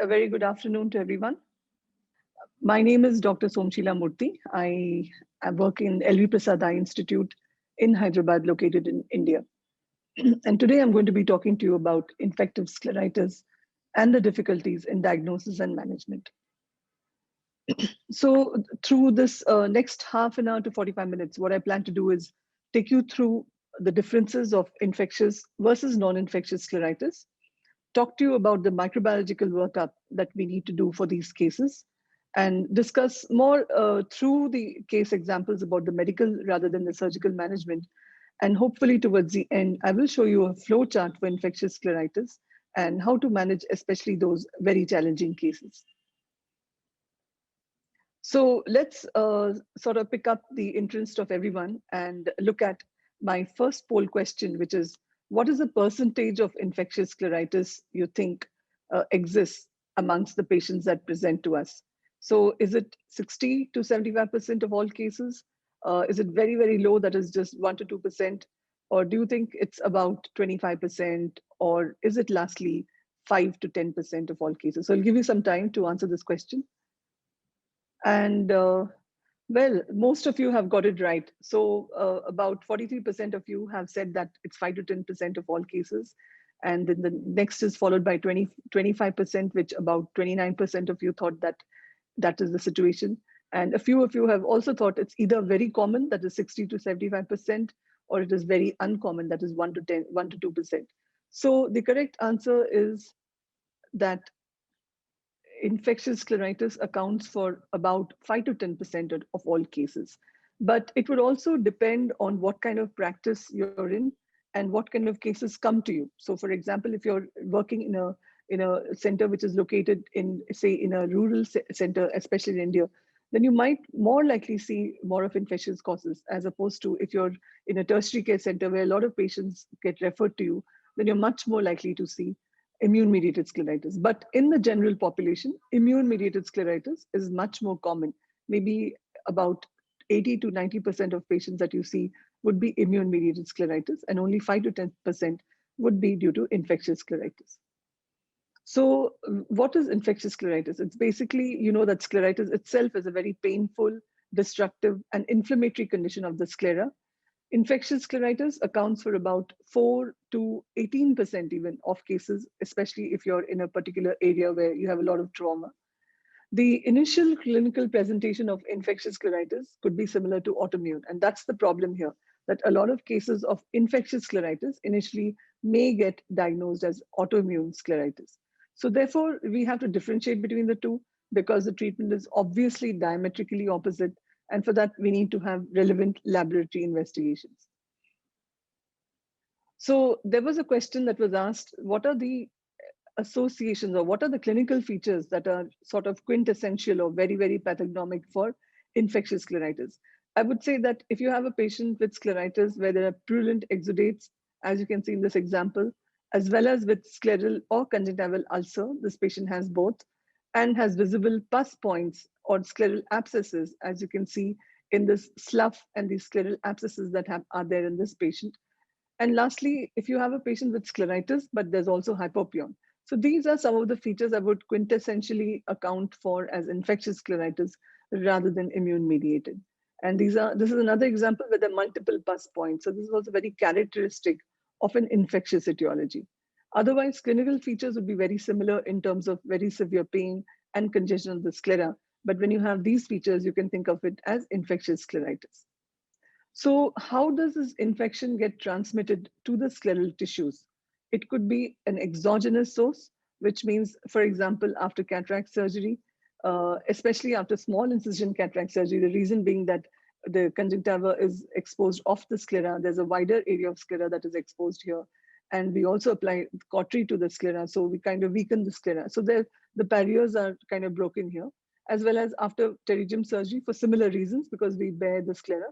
a very good afternoon to everyone. My name is Dr. Somshila Murthy. I work in LV Prasad Eye Institute in Hyderabad, located in India. And today I'm going to be talking to you about infective scleritis and the difficulties in diagnosis and management. So through this next half an hour to 45 minutes, what I plan to do is take you through the differences of infectious versus non-infectious scleritis, talk to you about the microbiological workup that we need to do for these cases, and discuss more through the case examples about the medical rather than the surgical management. And hopefully towards the end, I will show you a flow chart for infectious scleritis and how to manage especially those very challenging cases. So let's sort of pick up the interest of everyone and look at my first poll question, which is, what is the percentage of infectious scleritis you think exists amongst the patients that present to us? So is it 60 to 75% of all cases? Is it very, very low, that is just 1 to 2%? Or do you think it's about 25%? Or is it lastly 5 to 10% of all cases? So I'll give you some time to answer this question. And well, most of you have got it right. So about 43% of you have said that it's 5 to 10% of all cases. And then the next is followed by 25%, which about 29% of you thought that that is the situation. And a few of you have also thought it's either very common, that is 60 to 75%, or it is very uncommon, that is 1 to 2%. So the correct answer is that infectious scleritis accounts for about 5 to 10% of all cases. But it would also depend on what kind of practice you're in and what kind of cases come to you. So for example, if you're working in a center which is located in, say, in a rural center, especially in India, then you might more likely see more of infectious causes, as opposed to if you're in a tertiary care center where a lot of patients get referred to you, then you're much more likely to see immune-mediated scleritis. But in the general population, immune-mediated scleritis is much more common. Maybe about 80 to 90% of patients that you see would be immune-mediated scleritis, and only 5 to 10% would be due to infectious scleritis. So what is infectious scleritis? It's basically, you know, that scleritis itself is a very painful, destructive, and inflammatory condition of the sclera. Infectious scleritis accounts for about 4 to 18% even of cases, especially if you're in a particular area where you have a lot of trauma. The initial clinical presentation of infectious scleritis could be similar to autoimmune. And that's the problem here, that a lot of cases of infectious scleritis initially may get diagnosed as autoimmune scleritis. So therefore, we have to differentiate between the two, because the treatment is obviously diametrically opposite. And for that, we need to have relevant laboratory investigations. So there was a question that was asked, what are the associations or what are the clinical features that are sort of quintessential or very, very pathognomic for infectious scleritis? I would say that if you have a patient with scleritis where there are purulent exudates, as you can see in this example, as well as with scleral or conjunctival ulcer, this patient has both, and has visible pus points or scleral abscesses, as you can see in this slough and these scleral abscesses that are there in this patient. And lastly, if you have a patient with scleritis, but there's also hypopyon. So these are some of the features I would quintessentially account for as infectious scleritis rather than immune mediated. And this is another example where there are multiple pus points. So this is also very characteristic of an infectious etiology. Otherwise, clinical features would be very similar in terms of very severe pain and congestion of the sclera. But when you have these features, you can think of it as infectious scleritis. So how does this infection get transmitted to the scleral tissues? It could be an exogenous source, which means, for example, after cataract surgery, especially after small incision cataract surgery, the reason being that the conjunctiva is exposed off the sclera. There's a wider area of sclera that is exposed here. And we also apply cautery to the sclera, so we kind of weaken the sclera. So the barriers are kind of broken here, as well as after pterygium surgery for similar reasons, because we bare the sclera,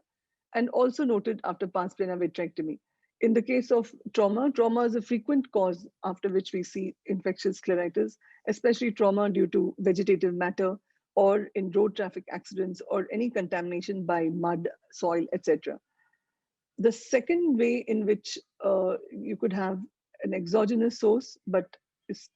and also noted after pars plana vitrectomy. In the case of trauma is a frequent cause after which we see infectious scleritis, especially trauma due to vegetative matter or in road traffic accidents or any contamination by mud, soil, etc. The second way in which you could have an exogenous source, but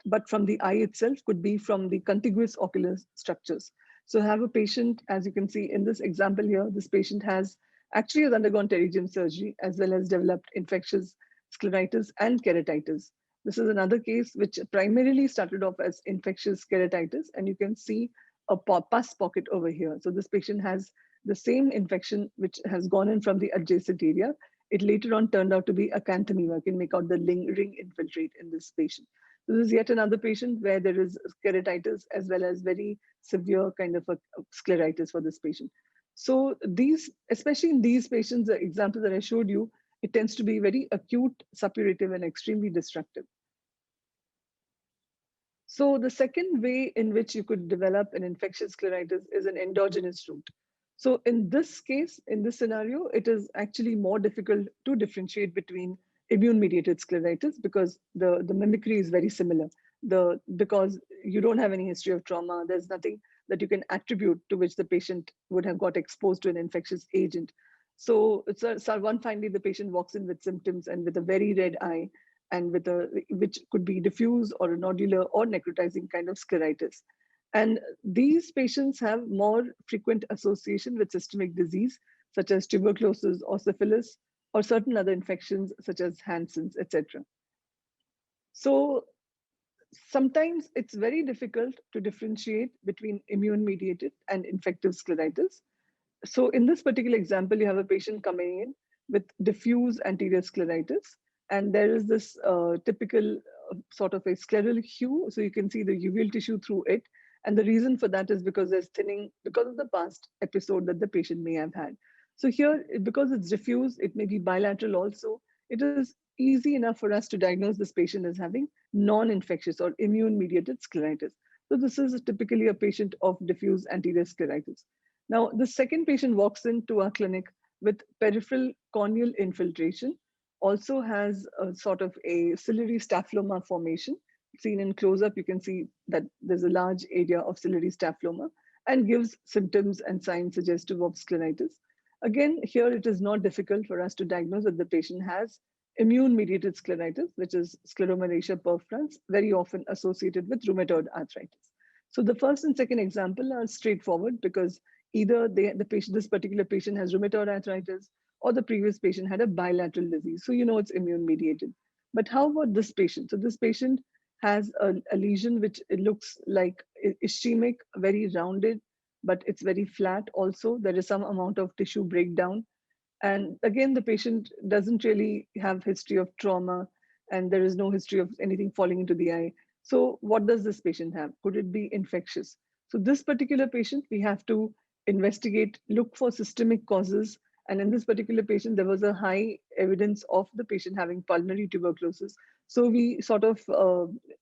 but from the eye itself, could be from the contiguous ocular structures. So have a patient, as you can see in this example here, this patient has undergone pterygium surgery as well as developed infectious scleritis and keratitis. This is another case which primarily started off as infectious keratitis, and you can see a pus pocket over here. So this patient has the same infection which has gone in from the adjacent area. It later on turned out to be acanthamoeba. You can make out the ring infiltrate in this patient. So this is yet another patient where there is keratitis as well as very severe kind of a scleritis for this patient. So these, especially in these patients, the example that I showed you, it tends to be very acute, suppurative, and extremely destructive. So the second way in which you could develop an infectious scleritis is an endogenous route. So in this case, in this scenario, it is actually more difficult to differentiate between immune-mediated scleritis because the mimicry is very similar. Because you don't have any history of trauma, there's nothing that you can attribute to which the patient would have got exposed to an infectious agent. So one finally the patient walks in with symptoms and with a very red eye, and which could be diffuse or a nodular or necrotizing kind of scleritis. And these patients have more frequent association with systemic disease, such as tuberculosis or syphilis, or certain other infections such as Hansen's, etc. So sometimes it's very difficult to differentiate between immune-mediated and infective scleritis. So in this particular example, you have a patient coming in with diffuse anterior scleritis, and there is this typical sort of a scleral hue. So you can see the uveal tissue through it. And the reason for that is because there's thinning because of the past episode that the patient may have had. So here, because it's diffuse, it may be bilateral also. It is easy enough for us to diagnose this patient as having non-infectious or immune-mediated scleritis. So this is typically a patient of diffuse anterior scleritis. Now, the second patient walks into our clinic with peripheral corneal infiltration, also has a sort of a ciliary staphyloma formation. Seen in close-up, you can see that there's a large area of ciliary staphyloma and gives symptoms and signs suggestive of scleritis. Again, here it is not difficult for us to diagnose that the patient has immune-mediated scleritis, which is scleromalacia perfrans, very often associated with rheumatoid arthritis. So the first and second example are straightforward because either this particular patient has rheumatoid arthritis or the previous patient had a bilateral disease. So you know it's immune mediated. But how about this patient? So this patient has a lesion which it looks like ischemic, very rounded, but it's very flat also. There is some amount of tissue breakdown. And again, the patient doesn't really have history of trauma and there is no history of anything falling into the eye. So what does this patient have? Could it be infectious? So this particular patient, we have to investigate, look for systemic causes. And in this particular patient, there was a high evidence of the patient having pulmonary tuberculosis. So we sort of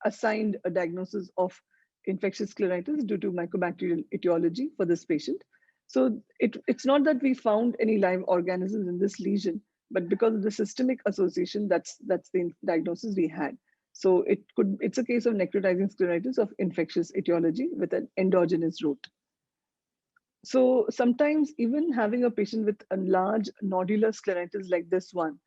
assigned a diagnosis of infectious scleritis due to mycobacterial etiology for this patient. So it's not that we found any live organisms in this lesion, but because of the systemic association, that's the diagnosis we had. So it's a case of necrotizing scleritis of infectious etiology with an endogenous route. So sometimes even having a patient with a large nodular scleritis like this one,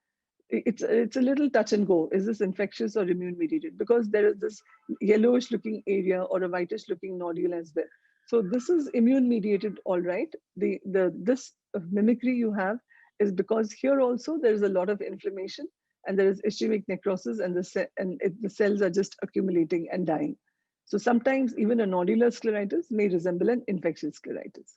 it's a little touch and go. Is this infectious or immune mediated? Because there is this yellowish looking area or a whitish looking nodule as well. So this is immune mediated, all right. This mimicry you have is because here also there is a lot of inflammation and there is ischemic necrosis and the cells are just accumulating and dying. So sometimes even a nodular scleritis may resemble an infectious scleritis.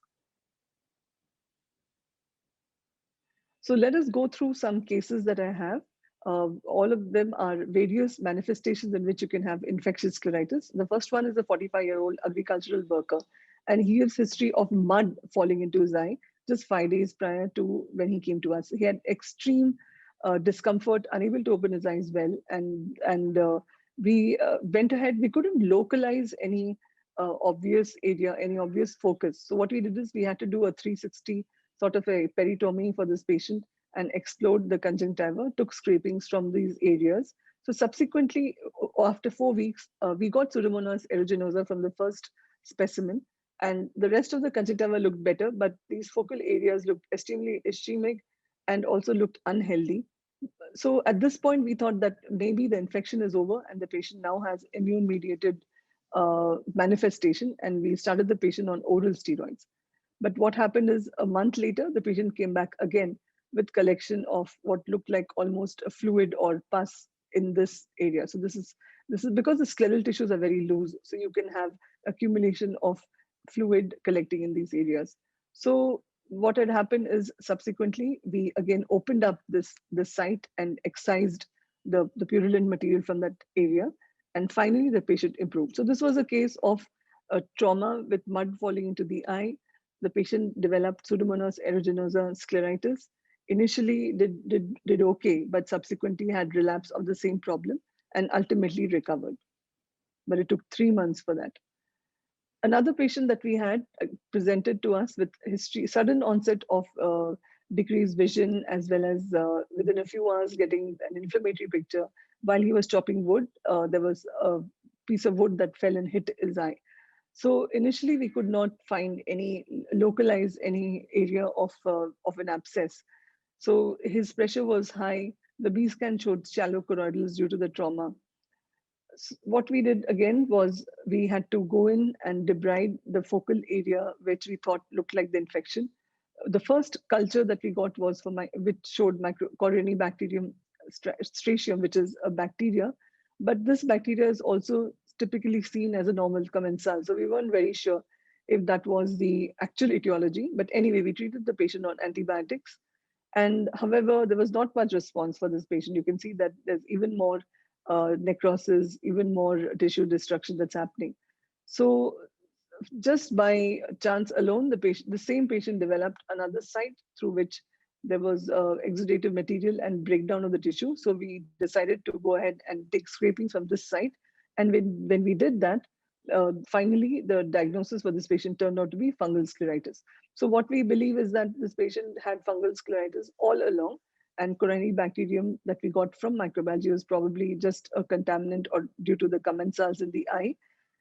So let us go through some cases that I have. All of them are various manifestations in which you can have infectious scleritis. The first one is a 45-year-old agricultural worker, and he has history of mud falling into his eye just 5 days prior to when he came to us. He had extreme discomfort, unable to open his eyes well, and we went ahead. We couldn't localize any obvious area, any obvious focus. So what we did is we had to do a 360 sort of a peritomy for this patient and explored the conjunctiva, took scrapings from these areas. So subsequently, after 4 weeks, we got Pseudomonas aeruginosa from the first specimen, and the rest of the conjunctiva looked better, but these focal areas looked extremely ischemic and also looked unhealthy. So at this point, we thought that maybe the infection is over and the patient now has immune-mediated manifestation, and we started the patient on oral steroids. But what happened is a month later, the patient came back again with collection of what looked like almost a fluid or pus in this area. So this is because the scleral tissues are very loose, so you can have accumulation of fluid collecting in these areas. So what had happened is subsequently we again opened up this site and excised the purulent material from that area, and finally the patient improved. So this was a case of a trauma with mud falling into the eye. The patient developed Pseudomonas aeruginosa scleritis. Initially did okay, but subsequently had relapse of the same problem and ultimately recovered. But it took 3 months for that. Another patient that we had presented to us with history, sudden onset of decreased vision, as well as within a few hours getting an inflammatory picture. While he was chopping wood, there was a piece of wood that fell and hit his eye. So initially we could not find localize any area of an abscess. So his pressure was high. The B scan showed shallow choroidals due to the trauma. What we did again was we had to go in and debride the focal area, which we thought looked like the infection. The first culture that we got was which showed Corynebacterium stracium, which is a bacteria. But this bacteria is also typically seen as a normal commensal. So we weren't very sure if that was the actual etiology. But anyway, we treated the patient on antibiotics. And however, there was not much response for this patient. You can see that there's even more necrosis, even more tissue destruction that's happening. So just by chance alone, the same patient developed another site through which there was exudative material and breakdown of the tissue. So we decided to go ahead and take scrapings from this site. And when we did that, finally, the diagnosis for this patient turned out to be fungal scleritis. So what we believe is that this patient had fungal scleritis all along, and Corynebacterium that we got from microbiology was probably just a contaminant or due to the commensals in the eye.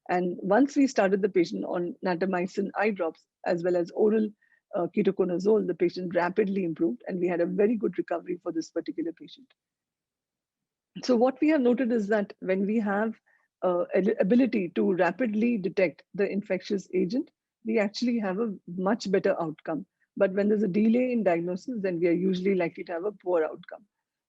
And once we started the patient on natamycin eye drops, as well as oral ketoconazole, the patient rapidly improved, and we had a very good recovery for this particular patient. So what we have noted is that when we have ability to rapidly detect the infectious agent, we actually have a much better outcome. But when there's a delay in diagnosis, then we are usually likely to have a poor outcome.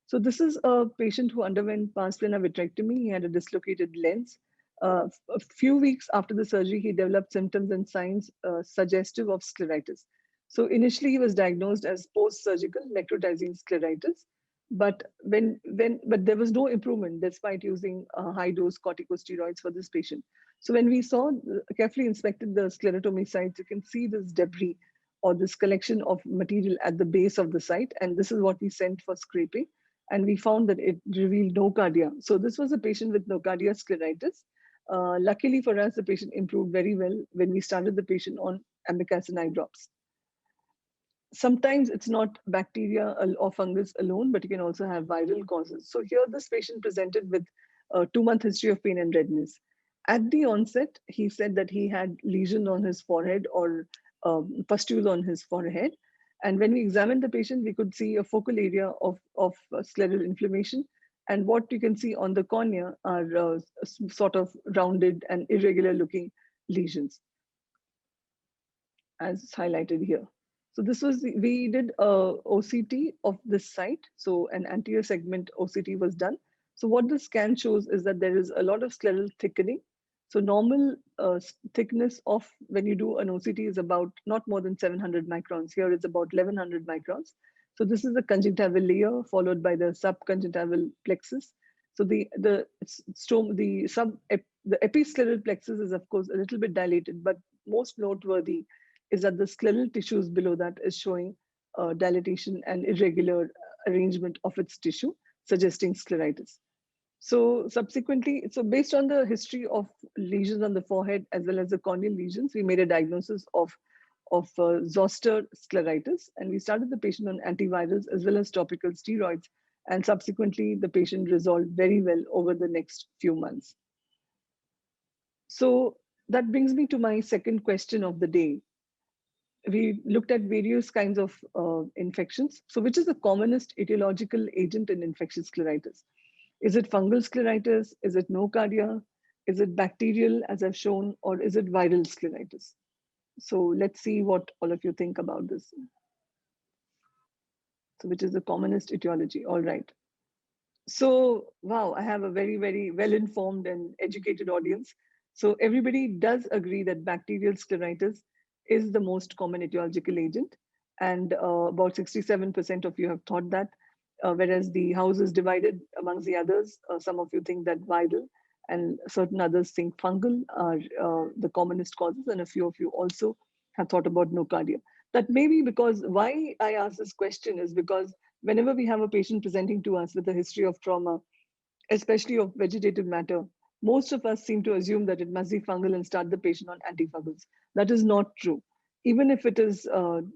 So this is a patient who underwent pars plana vitrectomy. He had a dislocated lens. A few weeks after the surgery, he developed symptoms and signs suggestive of scleritis. So initially, he was diagnosed as post-surgical necrotizing scleritis, but but there was no improvement despite using high-dose corticosteroids for this patient. So when we carefully inspected the sclerotomy sites, you can see this debris or this collection of material at the base of the site, and this is what we sent for scraping. And we found that it revealed nocardia. So this was a patient with nocardia scleritis. Luckily for us, the patient improved very well when we started the patient on amikacin eye drops. Sometimes it's not bacteria or fungus alone, but you can also have viral causes. So here, this patient presented with a 2-month history of pain and redness. At the onset, he said that he had lesion on his forehead or pustules on his forehead. And when we examined the patient, we could see a focal area of scleral inflammation. And what you can see on the cornea are sort of rounded and irregular looking lesions, as highlighted here. So this was, we did a OCT of this site. So an anterior segment OCT was done. So what the scan shows is that there is a lot of scleral thickening. So normal thickness of when you do an OCT is about not more than 700 microns. Here it's about 1100 microns. So this is the conjunctival layer followed by the subconjunctival plexus. So the episcleral plexus is of course a little bit dilated, but most noteworthy is that the scleral tissues below that is showing dilatation and irregular arrangement of its tissue, suggesting scleritis. So subsequently, so based on the history of lesions on the forehead as well as the corneal lesions, we made a diagnosis of zoster scleritis, and we started the patient on antivirals as well as topical steroids, and subsequently the patient resolved very well over the next few months. So that brings me to my second question of the day. we looked at various kinds of infections. So which is the commonest etiological agent in infectious scleritis? Is it fungal scleritis? Is it nocardia? Is it bacterial, as I've shown, or is it viral scleritis? So let's see what all of you think about this. So which is the commonest etiology? All right. So, wow, I have a very, very well-informed and educated audience. So everybody does agree that bacterial scleritis is the most common etiological agent. And about 67% of you have thought that, whereas the house is divided amongst the others. Some of you think that viral and certain others think fungal are the commonest causes. And a few of you also have thought about nocardia. That may be because why I ask this question is because whenever we have a patient presenting to us with a history of trauma, especially of vegetative matter, most of us seem to assume that it must be fungal and start the patient on antifungals. That is not true. Even if it is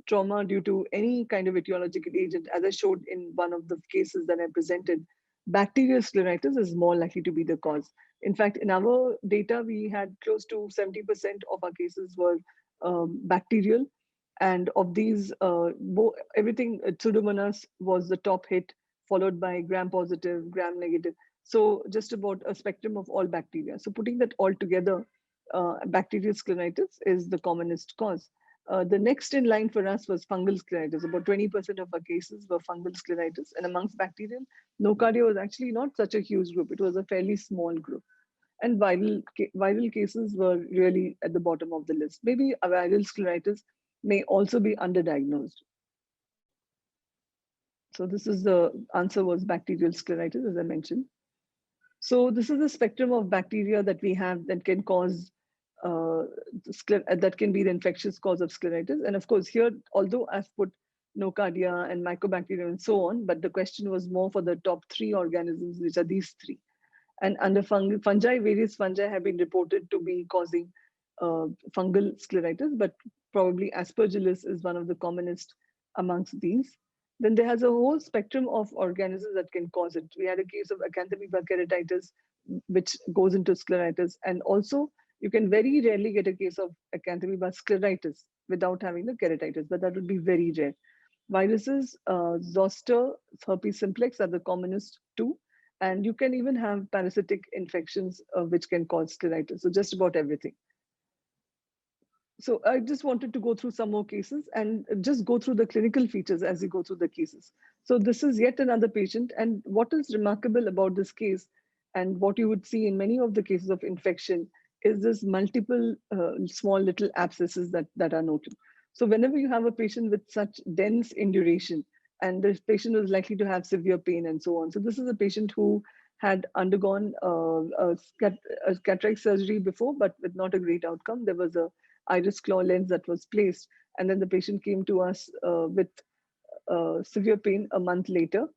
trauma due to any kind of etiological agent, as I showed in one of the cases that I presented, bacterial scleritis is more likely to be the cause. In fact, in our data, we had close to 70% of our cases were bacterial. And of these, everything, Pseudomonas was the top hit, followed by gram positive, gram negative. So just about a spectrum of all bacteria. So putting that all together, bacterial scleritis is the commonest cause. The next in line for us was fungal scleritis. About 20% of our cases were fungal scleritis. And amongst bacterial, nocardia was actually not such a huge group. It was a fairly small group. And viral cases were really at the bottom of the list. Maybe a viral scleritis may also be underdiagnosed. So this is the answer was bacterial scleritis, as I mentioned. So this is the spectrum of bacteria that we have that can cause that can be the infectious cause of scleritis. And of course, here, although I've put nocardia and mycobacterium and so on, but the question was more for the top 3 organisms, which are these 3. And under fungi, various fungi have been reported to be causing fungal scleritis, but probably Aspergillus is one of the commonest amongst these. Then there has a whole spectrum of organisms that can cause it. We had a case of Acanthamoeba keratitis, which goes into scleritis. And also, you can very rarely get a case of Acanthamoeba scleritis without having the keratitis, but that would be very rare. Viruses, zoster, herpes simplex are the commonest two. And you can even have parasitic infections which can cause scleritis. So just about everything. So I just wanted to go through some more cases and just go through the clinical features as you go through the cases. So this is yet another patient. And what is remarkable about this case and what you would see in many of the cases of infection is this multiple small little abscesses that are noted. So whenever you have a patient with such dense induration, and the patient is likely to have severe pain and so on. So this is a patient who had undergone a cataract surgery before, but with not a great outcome. There was a iris claw lens that was placed. And then the patient came to us with severe pain a month later.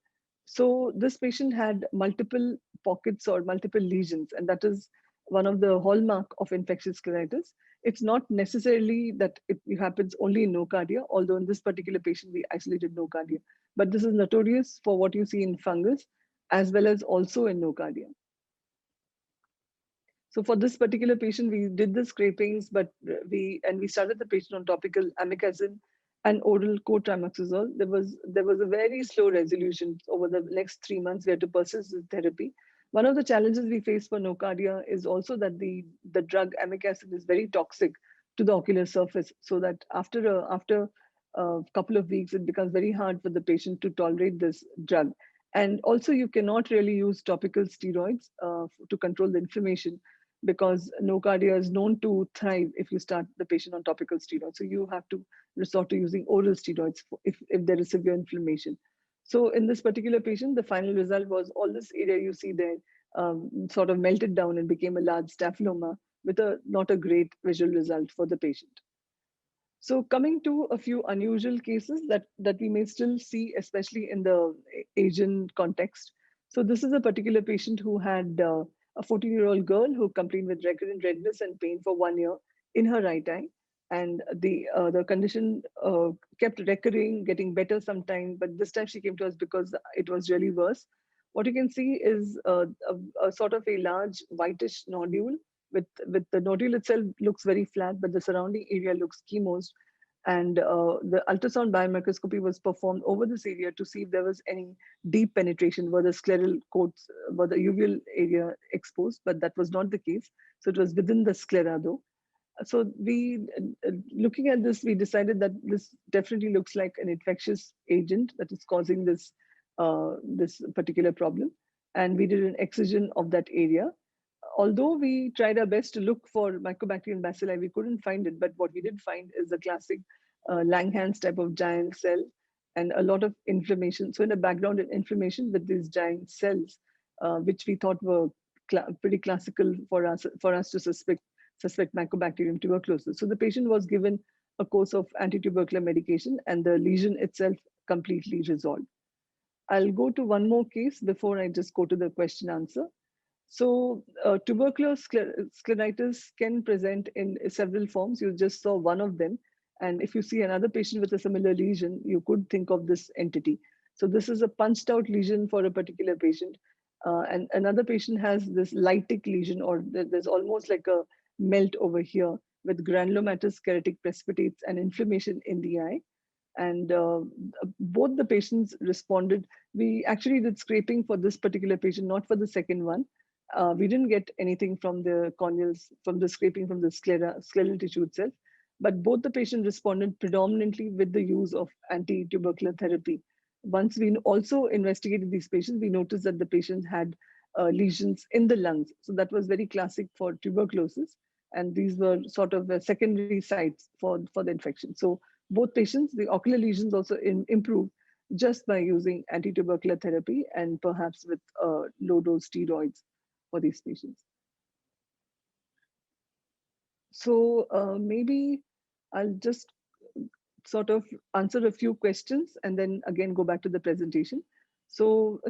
So this patient had multiple pockets or multiple lesions, and that is one of the hallmark of infectious scleritis. It's not necessarily that it happens only in nocardia, although in this particular patient, we isolated nocardia. But this is notorious for what you see in fungus, as well as also in nocardia. So for this particular patient, we did the scrapings, but we started the patient on topical amikacin and oral cotrimoxazole. There was a very slow resolution over the next 3 months. We had to persist with therapy. One of the challenges we face for nocardia is also that the drug amikacin is very toxic to the ocular surface, so that after a couple of weeks, it becomes very hard for the patient to tolerate this drug. And also, you cannot really use topical steroids to control the inflammation, because nocardia is known to thrive if you start the patient on topical steroids. So you have to resort to using oral steroids if there is severe inflammation. So in this particular patient, the final result was all this area you see there sort of melted down and became a large staphyloma with not a great visual result for the patient. So coming to a few unusual cases that we may still see, especially in the Asian context. So this is a particular patient who had a 14-year-old girl who complained with recurrent redness and pain for 1 year in her right eye. And the condition kept recurring, getting better sometime, but this time she came to us because it was really worse. What you can see is a sort of a large whitish nodule with the nodule itself looks very flat, but the surrounding area looks chemosed. And the ultrasound biomicroscopy was performed over this area to see if there was any deep penetration, were the scleral coats, were the uveal area exposed, but that was not the case. So it was within the sclera though. So we, looking at this, we decided that this definitely looks like an infectious agent that is causing this particular problem. And we did an excision of that area. Although we tried our best to look for Mycobacterium bacilli, we couldn't find it. But what we did find is a classic Langhans type of giant cell and a lot of inflammation. So in the background, inflammation with these giant cells, which we thought were pretty classical for us to suspect Mycobacterium tuberculosis. So the patient was given a course of anti-tubercular medication, and the lesion itself completely resolved. I'll go to one more case before I just go to the question answer. So tubercular scleritis can present in several forms. You just saw one of them. And if you see another patient with a similar lesion, you could think of this entity. So this is a punched out lesion for a particular patient. And another patient has this lytic lesion, or there's almost like a melt over here with granulomatous keratic precipitates and inflammation in the eye. And both the patients responded. We actually did scraping for this particular patient, not for the second one. We didn't get anything from the corneals, from the scraping from the scleral tissue itself, but both the patients responded predominantly with the use of anti-tubercular therapy. Once we also investigated these patients, we noticed that the patients had lesions in the lungs. So that was very classic for tuberculosis. And these were sort of secondary sites for the infection. So both patients, the ocular lesions also improved just by using anti-tubercular therapy and perhaps with low-dose steroids for these patients. So maybe I'll just sort of answer a few questions and then again go back to the presentation. So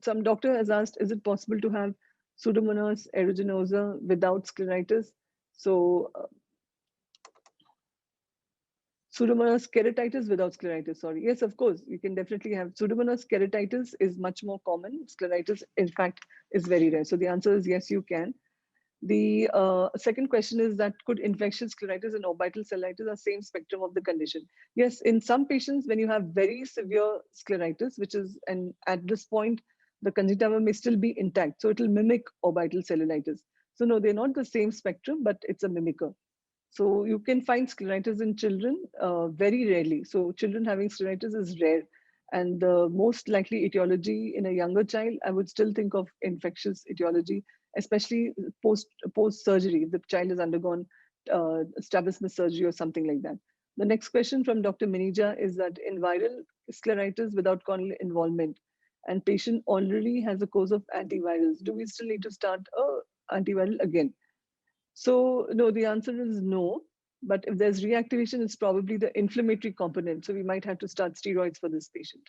some doctor has asked, is it possible to have Pseudomonas aeruginosa without scleritis? So Pseudomonas keratitis without scleritis, sorry. Yes, of course, you can definitely have. Pseudomonas keratitis is much more common. Scleritis, in fact, is very rare. So the answer is yes, you can. The second question is that could infectious scleritis and orbital cellitis are same spectrum of the condition? Yes, in some patients, when you have very severe scleritis, which is, and at this point, the conjunctiva may still be intact. So it will mimic orbital cellulitis. So no, they're not the same spectrum, but it's a mimicker. So you can find scleritis in children very rarely. So children having scleritis is rare. And the most likely etiology in a younger child, I would still think of infectious etiology, especially post surgery. The child has undergone strabismus surgery or something like that. The next question from Dr. Minija is that in viral scleritis without corneal involvement, and patient already has a course of antivirals, do we still need to start a antiviral again? So no, the answer is no. But if there's reactivation, it's probably the inflammatory component. So we might have to start steroids for this patient.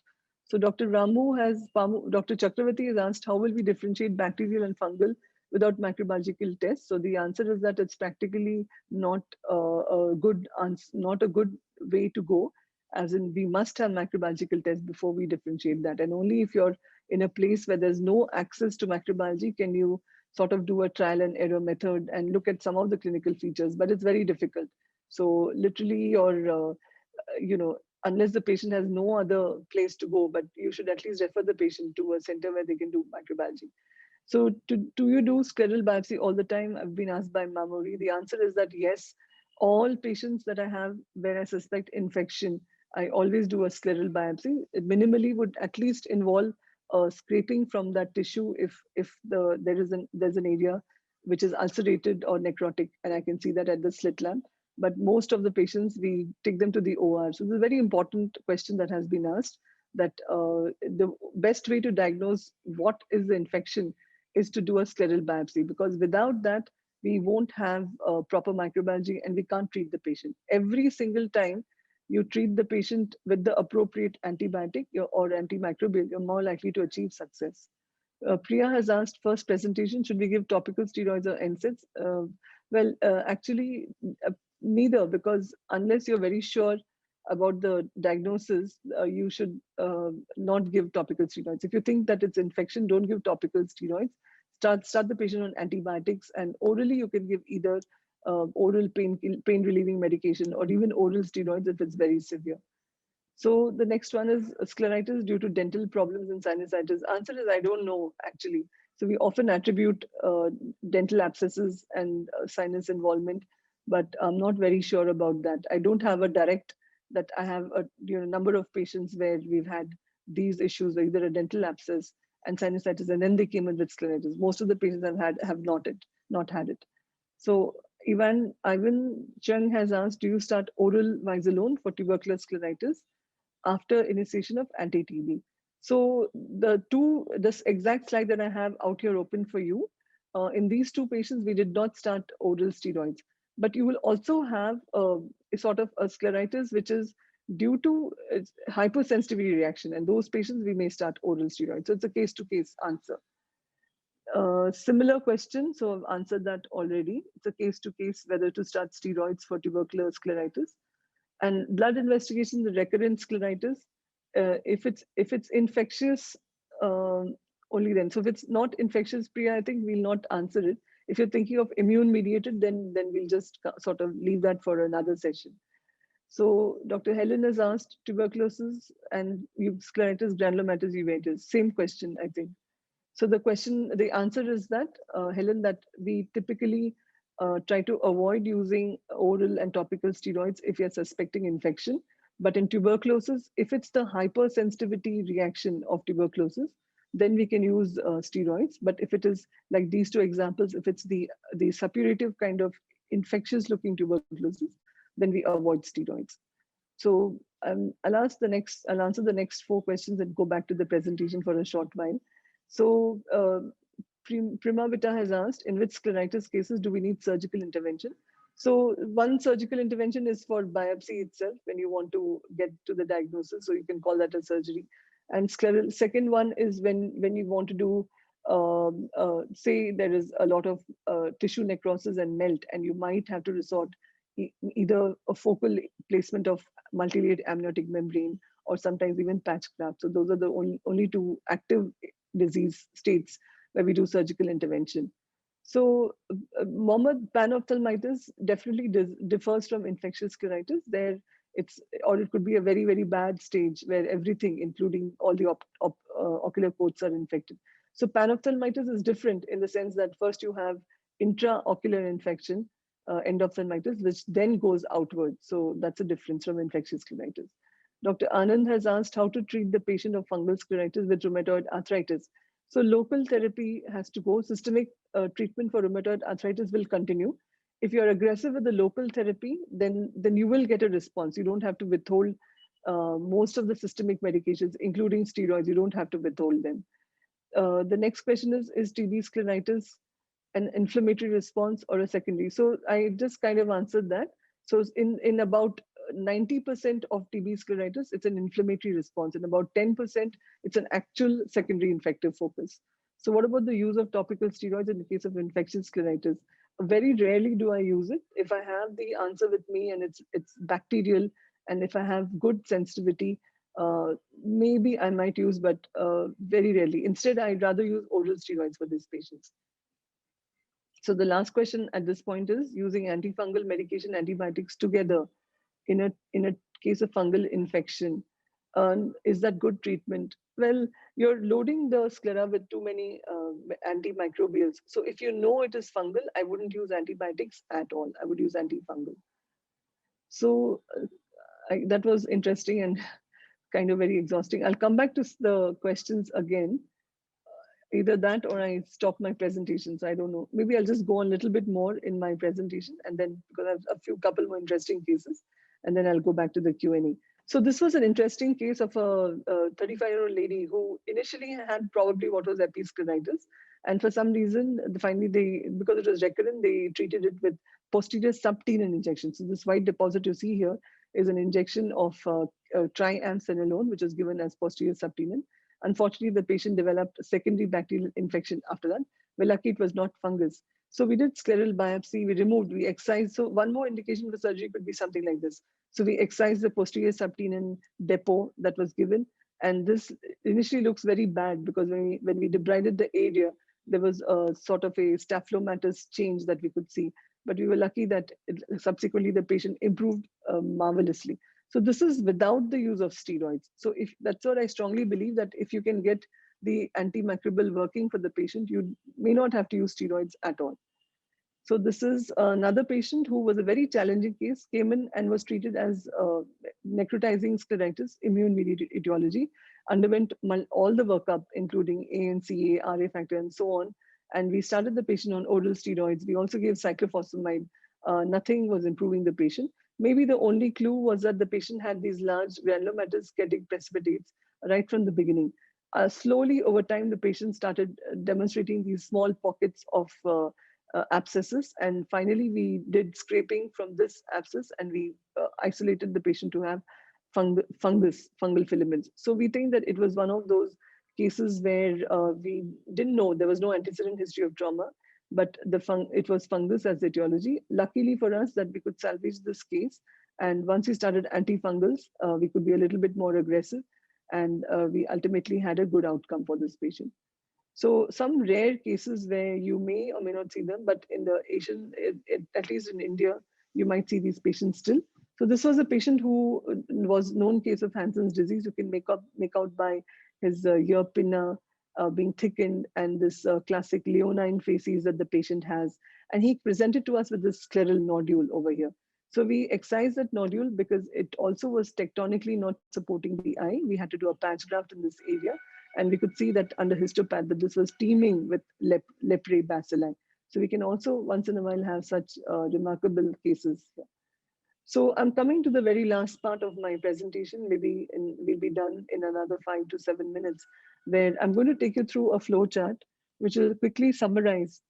So Dr. Dr. Chakravarti has asked, how will we differentiate bacterial and fungal without microbiological tests? So the answer is that it's practically not a good answer, not a good way to go. As in, we must have microbiological tests before we differentiate that. And only if you're in a place where there's no access to microbiology can you sort of do a trial and error method and look at some of the clinical features, but it's very difficult. So literally, or unless the patient has no other place to go, but you should at least refer the patient to a center where they can do microbiology. So do you do scleral biopsy all the time? I've been asked by Mamori. The answer is that yes, all patients that I have where I suspect infection, I always do a scleral biopsy. It minimally would at least involve scraping from that tissue if there's an area which is ulcerated or necrotic, and I can see that at the slit lamp. But most of the patients, we take them to the OR. So this is a very important question that has been asked, that the best way to diagnose what is the infection is to do a scleral biopsy, because without that, we won't have proper microbiology and we can't treat the patient. Every single time you treat the patient with the appropriate antibiotic or antimicrobial, you're more likely to achieve success. Priya has asked, first presentation, should we give topical steroids or NSAIDs? Actually, neither, because unless you're very sure about the diagnosis, you should not give topical steroids. If you think that it's infection, don't give topical steroids. Start the patient on antibiotics, and orally you can give either oral pain relieving medication, or even oral steroids if it's very severe. So the next one is scleritis due to dental problems and sinusitis. Answer is I don't know actually. So we often attribute dental abscesses and sinus involvement, but I'm not very sure about that. I don't have a direct that I have a number of patients where we've had these issues, either a dental abscess and sinusitis, and then they came in with scleritis. Most of the patients I've had have not had it. So Ivan Chung has asked, do you start oral Vizolone for tubercular scleritis after initiation of anti-TB? So this exact slide that I have out here open for you, in these two patients, we did not start oral steroids. But you will also have a sort of a scleritis, which is due to hypersensitivity reaction. And those patients, we may start oral steroids. So it's a case-to-case answer. Similar question, so I've answered that already. It's a case-to-case whether to start steroids for tubercular scleritis. And blood investigation, the recurrent scleritis, if it's infectious, only then. So if it's not infectious, Priya, I think we'll not answer it. If you're thinking of immune mediated, then we'll just sort of leave that for another session. So Dr. Helen has asked tuberculosis and scleritis granulomatous uveitis. Same question, I think. So the answer is that, Helen, that we typically try to avoid using oral and topical steroids if you're suspecting infection. But in tuberculosis, if it's the hypersensitivity reaction of tuberculosis, then we can use steroids. But if it is like these two examples, if it's the suppurative kind of infectious looking tuberculosis, then we avoid steroids. So I'll answer the next 4 questions and go back to the presentation for a short while. So Prima Vita has asked, in which scleritis cases do we need surgical intervention? So one surgical intervention is for biopsy itself when you want to get to the diagnosis. So you can call that a surgery. And second one is when you want to do, say there is a lot of tissue necrosis and melt, and you might have to resort either a focal placement of multilayered amniotic membrane or sometimes even patch graft. So those are the only 2 active disease states where we do surgical intervention. So Mohammed panophthalmitis definitely differs from infectious scleritis. Or it could be a very, very bad stage where everything, including all the ocular coats, are infected. So panophthalmitis is different in the sense that first you have intraocular infection, endophthalmitis, which then goes outward. So that's a difference from infectious scleritis. Dr. Anand has asked how to treat the patient of fungal scleritis with rheumatoid arthritis. So local therapy has to go. Systemic treatment for rheumatoid arthritis will continue. If you're aggressive with the local therapy, then you will get a response. You don't have to withhold most of the systemic medications, including steroids. You don't have to withhold them. The next question is TB scleritis an inflammatory response or a secondary? So I just kind of answered that. So in about 90% of TB scleritis, it's an inflammatory response. In about 10%, it's an actual secondary infective focus. So what about the use of topical steroids in the case of infectious scleritis? Very rarely do I use it. If I have the answer with me and it's bacterial, and if I have good sensitivity, maybe I might use, but very rarely. Instead, I'd rather use oral steroids for these patients. So the last question at this point is using antifungal medication, antibiotics together in a case of fungal infection. Is that good treatment? Well, you're loading the sclera with too many antimicrobials. So if you know it is fungal, I wouldn't use antibiotics at all. I would use antifungal. So that was interesting and kind of very exhausting. I'll come back to the questions again. Either that or I stop my presentations. I don't know. Maybe I'll just go on a little bit more in my presentation, and then because I have a couple more interesting cases, and then I'll go back to the Q&A. So this was an interesting case of a 35-year-old lady who initially had probably what was episcleritis, and for some reason, finally because it was recurrent, they treated it with posterior subtenon injection. So this white deposit you see here is an injection of triamcinolone, which is given as posterior subtenon. Unfortunately, the patient developed a secondary bacterial infection after that. We're lucky it was not fungus. So we did scleral biopsy, we excised. So one more indication for surgery could be something like this. So we excised the posterior subtenon depot that was given. And this initially looks very bad because when we debrided the area, there was a sort of a staphylomatous change that we could see. but we were lucky that subsequently the patient improved marvelously. So this is without the use of steroids. So if that's what I strongly believe, that if you can get the antimicrobial working for the patient, you may not have to use steroids at all. So this is another patient who was a very challenging case, came in and was treated as necrotizing scleritis, immune-mediated etiology, underwent all the workup, including ANC, RA factor, and so on. And we started the patient on oral steroids. We also gave cyclophosphamide. Nothing was improving the patient. Maybe the only clue was that the patient had these large granulomatous ketic precipitates right from the beginning. Slowly over time, the patient started demonstrating these small pockets of abscesses. And finally, we did scraping from this abscess and we isolated the patient to have fungal filaments. So we think that it was one of those cases where we didn't know, there was no antecedent history of trauma, but it was fungus as the etiology. Luckily for us that we could salvage this case. And once we started antifungals, we could be a little bit more aggressive. And we ultimately had a good outcome for this patient. So some rare cases where you may or may not see them, but in the Asian, at least in India, you might see these patients still. So this was a patient who was known case of Hansen's disease. You can make out by his ear pinna being thickened and this classic leonine facies that the patient has. And he presented to us with this scleral nodule over here. So we excised that nodule because it also was tectonically not supporting the eye. We had to do a patch graft in this area. And we could see that under histopath that this was teeming with leprae bacilli. So we can also once in a while have such remarkable cases. So I'm coming to the very last part of my presentation. We'll be done in another 5 to 7 minutes, where I'm going to take you through a flow chart, which will quickly summarize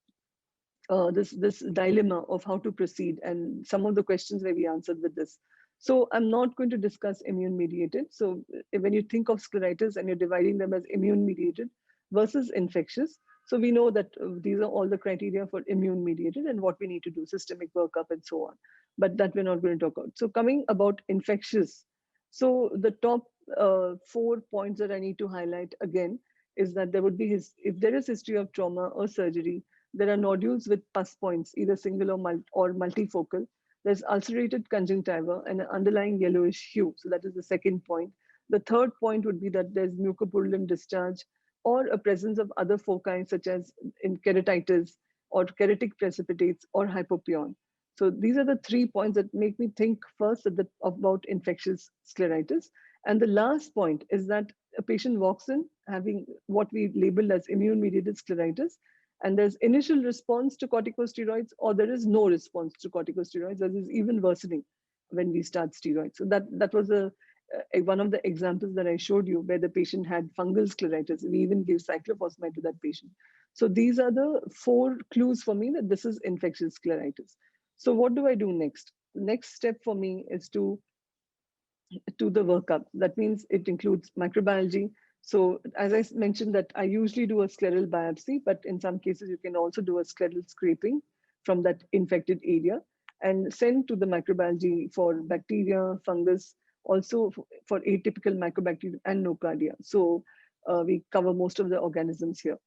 this dilemma of how to proceed and some of the questions where we answered with this. So I'm not going to discuss immune mediated. So when you think of scleritis and you're dividing them as immune mediated versus infectious, so we know that these are all the criteria for immune mediated and what we need to do, systemic workup and so on. But that we're not going to talk about. So coming about infectious. So the top 4 points that I need to highlight again is that there would be if there is history of trauma or surgery, there are nodules with pus points, either single or multifocal. There's ulcerated conjunctiva and an underlying yellowish hue. So that is the second point. The third point would be that there's mucopurulent discharge or a presence of other foci such as in keratitis or keratic precipitates or hypopyon. So these are the 3 points that make me think first about infectious scleritis. And the last point is that a patient walks in having what we label as immune-mediated scleritis, and there's initial response to corticosteroids, or there is no response to corticosteroids. There is even worsening when we start steroids. So that was one of the examples that I showed you where the patient had fungal scleritis. We even gave cyclophosphamide to that patient. So these are the 4 clues for me that this is infectious scleritis. So what do I do next? The next step for me is to the workup. That means it includes microbiology. So as I mentioned that I usually do a scleral biopsy, but in some cases you can also do a scleral scraping from that infected area and send to the microbiology for bacteria, fungus, also for atypical mycobacterium and nocardia. So we cover most of the organisms here.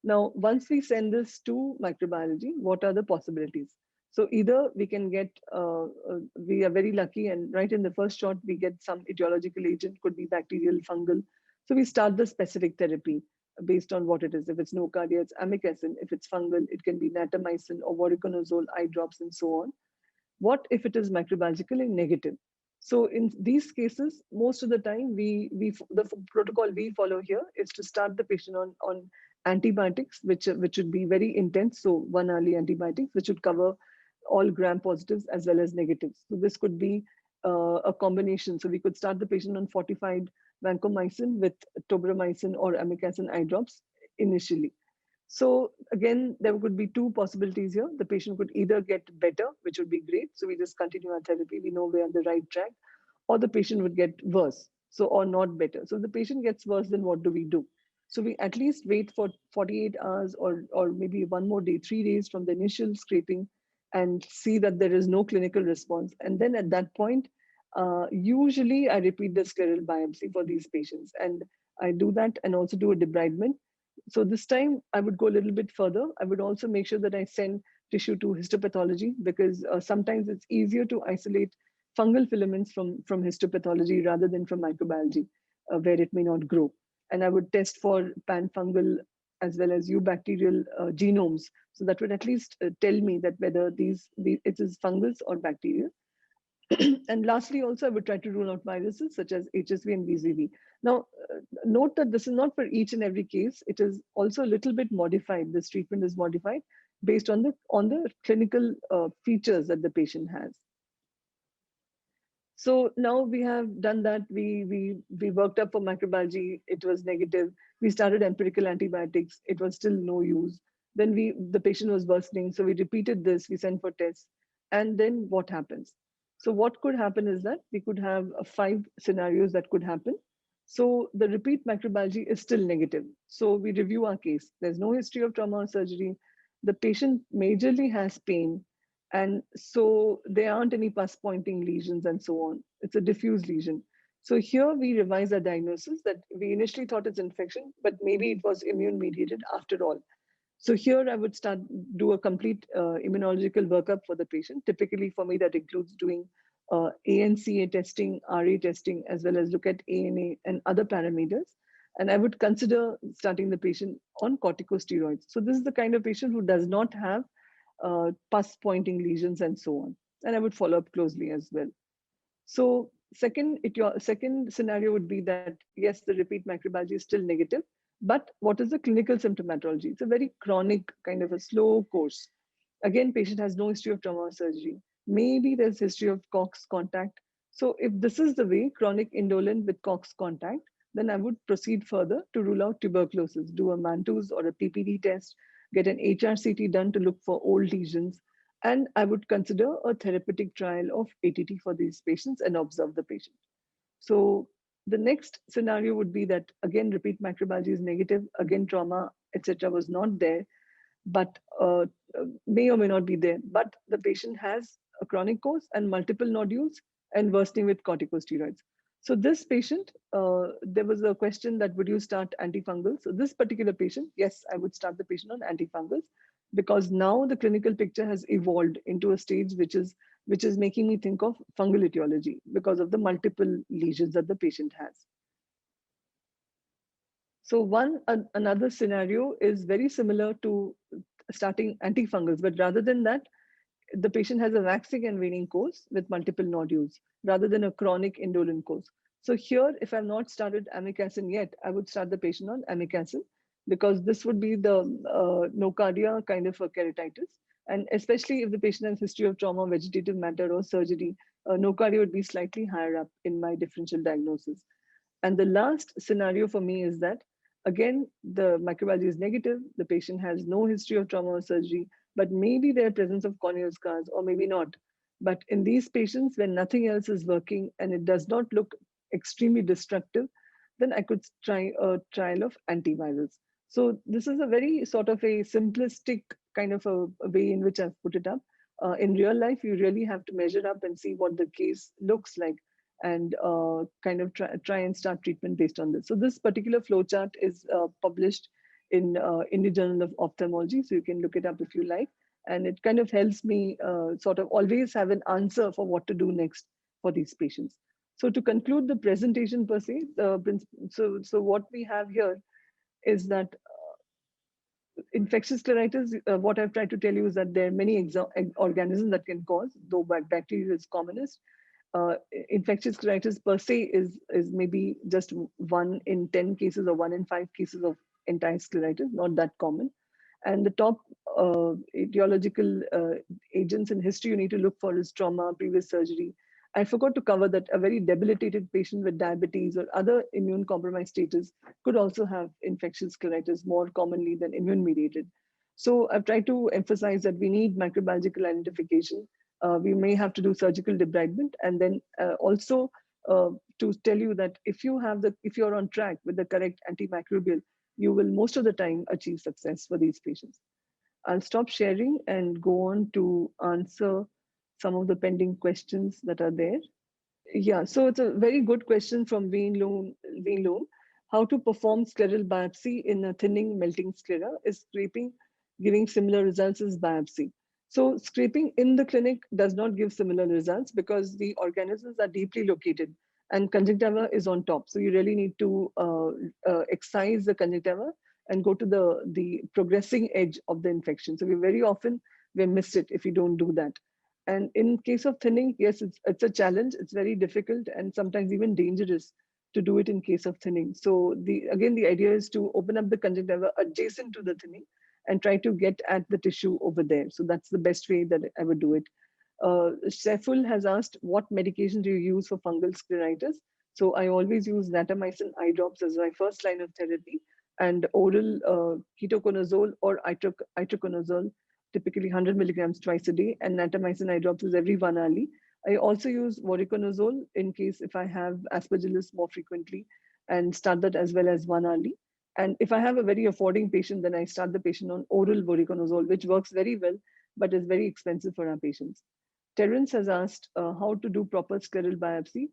Now, once we send this to microbiology, what are the possibilities? So either we can get, we are very lucky and right in the first shot, we get some etiological agent, could be bacterial, fungal. So we start the specific therapy based on what it is. If it's nocardia, it's amikacin. If it's fungal, it can be natamycin or voriconazole eye drops and so on. What if it is microbiologically negative? So in these cases, most of the time, the protocol we follow here is to start the patient on antibiotics, which would be very intense. So 1 hourly antibiotics, which would cover all gram positives as well as negatives. So this could be a combination. So we could start the patient on fortified vancomycin with tobramycin or amikacin eye drops initially. So again, there could be 2 possibilities here. The patient could either get better, which would be great. So we just continue our therapy. We know we're on the right track. Or the patient would get worse, so or not better. So the patient gets worse, then what do we do? So we at least wait for 48 hours or maybe 1 more day, 3 days from the initial scraping and see that there is no clinical response. And then at that point, usually I repeat the scleral biopsy for these patients. And I do that and also do a debridement. So this time I would go a little bit further. I would also make sure that I send tissue to histopathology, because sometimes it's easier to isolate fungal filaments from histopathology rather than from microbiology, where it may not grow. And I would test for pan-fungal as well as eubacterial genomes. So that would at least tell me that whether it is fungus or bacteria. And lastly, also, I would try to rule out viruses such as HSV and VZV. Now, note that this is not for each and every case. It is also a little bit modified. This treatment is modified based on the clinical features that the patient has. So now we have done that. We worked up for microbiology. It was negative. We started empirical antibiotics. It was still no use. Then the patient was worsening. So we repeated this. We sent for tests. And then what happens? So what could happen is that we could have 5 scenarios that could happen. So the repeat microbiology is still negative. So we review our case. There's no history of trauma or surgery. The patient majorly has pain, and so there aren't any pus pointing lesions and so on. It's a diffuse lesion. So here we revise our diagnosis that we initially thought it's infection, but maybe it was immune mediated after all. So here I would do a complete immunological workup for the patient. Typically for me, that includes doing ANCA testing, RA testing, as well as look at ANA and other parameters. And I would consider starting the patient on corticosteroids. So this is the kind of patient who does not have pus pointing lesions and so on. And I would follow up closely as well. So your second scenario would be that, yes, the repeat microbiology is still negative, but what is the clinical symptomatology? It's a very chronic kind of a slow course. Again, patient has no history of trauma or surgery. Maybe there's history of COX contact. So if this is the way, chronic indolent with COX contact, then I would proceed further to rule out tuberculosis, do a Mantoux or a PPD test, get an HRCT done to look for old lesions, and I would consider a therapeutic trial of ATT for these patients and observe the patient. So the next scenario would be that, again, repeat microbiology is negative, again, trauma, etc. was not there, but may or may not be there. But the patient has a chronic course and multiple nodules and worsening with corticosteroids. So this patient, there was a question that would you start antifungals? So this particular patient, yes, I would start the patient on antifungals, because now the clinical picture has evolved into a stage which is making me think of fungal etiology because of the multiple lesions that the patient has. So another scenario is very similar to starting antifungals, but rather than that, the patient has a waxing and waning course with multiple nodules rather than a chronic indolent course. So here, if I've not started amikacin yet, I would start the patient on amikacin, because this would be the nocardia kind of a keratitis. And especially if the patient has history of trauma, vegetative matter, or surgery, nocardia would be slightly higher up in my differential diagnosis. And the last scenario for me is that, again, the microbiology is negative, the patient has no history of trauma or surgery, but maybe their presence of corneal scars, or maybe not. But in these patients, when nothing else is working and it does not look extremely destructive, then I could try a trial of antivirals. So this is a very sort of a simplistic kind of a way in which I've put it up. In real life, you really have to measure up and see what the case looks like, and kind of try and start treatment based on this. So this particular flowchart is published in Indian Journal of Ophthalmology, so you can look it up if you like. And it kind of helps me sort of always have an answer for what to do next for these patients. So to conclude the presentation per se, so what we have here is that infectious scleritis, what I've tried to tell you is that there are many organisms that can cause, though bacteria is commonest. Infectious scleritis per se is maybe just 1 in 10 cases or 1 in 5 cases of entire scleritis, not that common. And the top etiological agents in history you need to look for is trauma, previous surgery. I forgot to cover that a very debilitated patient with diabetes or other immune compromised status could also have infectious scleritis more commonly than immune mediated. So I've tried to emphasize that we need microbiological identification. We may have to do surgical debridement, and then also to tell you that if you're on track with the correct antimicrobial, you will most of the time achieve success for these patients. I'll stop sharing and go on to answer some of the pending questions that are there. Yeah, so it's a very good question from Wayne Loon. How to perform scleral biopsy in a thinning melting sclera? Is scraping giving similar results as biopsy? So scraping in the clinic does not give similar results because the organisms are deeply located and conjunctiva is on top. So you really need to excise the conjunctiva and go to the progressing edge of the infection. So we very often we miss it if you don't do that. And in case of thinning, yes, it's a challenge. It's very difficult and sometimes even dangerous to do it in case of thinning. So again, the idea is to open up the conjunctiva adjacent to the thinning and try to get at the tissue over there. So that's the best way that I would do it. Saiful has asked, what medication do you use for fungal scleritis? So I always use natamycin eye drops as my first line of therapy, and oral ketoconazole or itraconazole, typically 100 milligrams twice a day, and natamycin eye drops is every 1 hourly. I also use voriconazole in case if I have aspergillus more frequently, and start that as well as 1 hourly. And if I have a very affording patient, then I start the patient on oral voriconazole, which works very well, but is very expensive for our patients. Terence has asked how to do proper scleral biopsy.